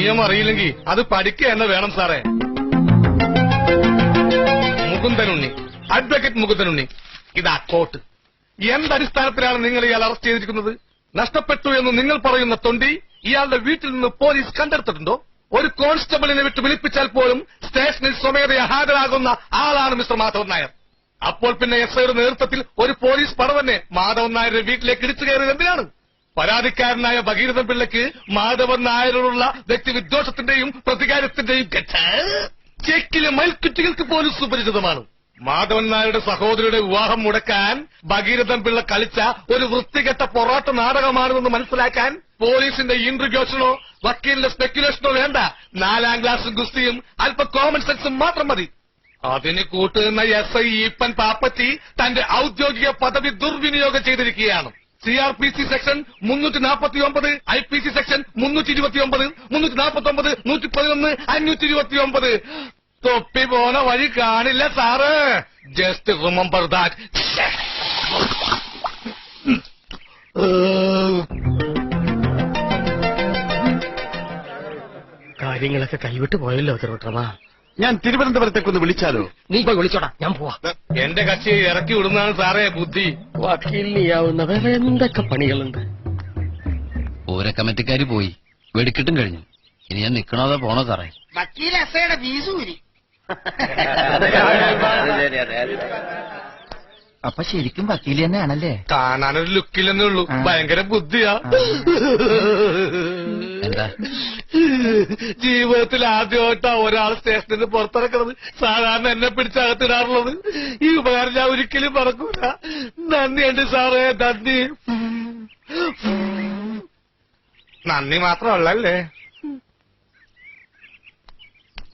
നിയമം അറിയില്ലെങ്കിൽ അത് പഠിക്കുക എന്ന് വേണം സാറേ. മുകുന്ദനുണ്ണി, അഡ്വക്കേറ്റ് മുകുന്ദനുണ്ണി, ഇതാ കോട്ട്. എന്തടിസ്ഥാനത്തിലാണ് നിങ്ങൾ ഇയാൾ അറസ്റ്റ് ചെയ്തിരിക്കുന്നത്? നഷ്ടപ്പെട്ടു എന്ന് നിങ്ങൾ പറയുന്ന തൊണ്ടി ഇയാളുടെ വീട്ടിൽ നിന്ന് പോലീസ് കണ്ടെടുത്തിട്ടുണ്ടോ? ഒരു കോൺസ്റ്റബിളിനെ വിട്ട് വിളിപ്പിച്ചാൽ പോലും സ്റ്റേഷനിൽ സ്വമേധയാ ഹാജരാകുന്ന ആളാണ് മിസ്റ്റർ മാധവൻ നായർ. അപ്പോൾ പിന്നെ SIയുടെ നേതൃത്വത്തിൽ ഒരു പോലീസ് പട തന്നെ മാധവൻ നായരുടെ വീട്ടിലേക്ക് ഇടിച്ചു കയറിയത് എന്തിനാണ്? പരാതിക്കാരനായ ഭഗീരഥൻ പിള്ളയ്ക്ക് മാധവൻ നായരോടുള്ള വ്യക്തിവിദ്വേഷത്തിന്റെയും പ്രതികാരത്തിന്റെയും ചെക്കിലെ മൽക്കുറ്റികൾക്ക് പോലും സുപരിചിതമാണ്. മാധവൻ നായരുടെ സഹോദരിയുടെ വിവാഹം മുടക്കാൻ ഭഗീരഥൻ പിള്ള കളിച്ച ഒരു വൃത്തികെട്ട പൊറാട്ട നാടകമാണെന്ന് മനസ്സിലാക്കാൻ പോലീസിന്റെ ഇന്റർഗ്യൂഷനോ വക്കീലിന്റെ സ്പെക്യുലേഷനോ വേണ്ട. 4ാം ക്ലാസും ഗുസ്തിയും അല്പ കോമൺ സെൻസും മാത്രം മതി. അതിന് കൂട്ടുനിന്ന SI ഈപ്പൻ പാപ്പറ്റി തന്റെ ഔദ്യോഗിക പദവി ദുർവിനിയോഗം ചെയ്തിരിക്കുകയാണ്. CRPC section 349, IPC section 329, 349, 111, 529. തൊപ്പി പോണ വഴി കാണില്ല സാറ്. Just remember that. കാര്യങ്ങളൊക്കെ കൈവിട്ട് പോയല്ലോ തിരുവട്ടമാ. ഞാൻ തിരുവനന്തപുരത്തേക്കൊന്ന് വിളിച്ചാലോ? നീ പോയി വിളിച്ചോടാ, ഞാൻ പോവാ. എന്റെ കക്ഷിയെ ഇറക്കി വിടുന്നതാണ് സാറേ ബുദ്ധി. വക്കീലിനെയാവുന്ന വേറെ എന്തൊക്കെ പണികളുണ്ട്. പൂര കമ്മിറ്റിക്കാര് പോയി, വെടിക്കെട്ടും കഴിഞ്ഞു. ഇനി ഞാൻ നിക്കണോതോ പോണോ സാറേ? വക്കീൽ SIയുടെ ഫീസ് ഊരി. അപ്പൊ ശരിക്കും വക്കീൽ തന്നെയാണല്ലേ? കാണാനൊരു ലുക്കില്ലെന്നേ ഉള്ളൂ, ഭയങ്കര ബുദ്ധിയാ. എന്താ ജീവിതത്തിൽ ആദ്യമായിട്ടാ ഒരാൾ സ്റ്റേഷനിൽ നിന്ന് പുറത്തിറക്കുന്നത്. സാധാരണ എന്നെ പിടിച്ചകത്തിടാറുള്ളത്. ഈ ഉപകാരം ഞാൻ ഒരിക്കലും മറക്കൂല. നന്ദിയുണ്ട് സാറേ, നന്ദി. നന്ദി മാത്രമല്ലേ.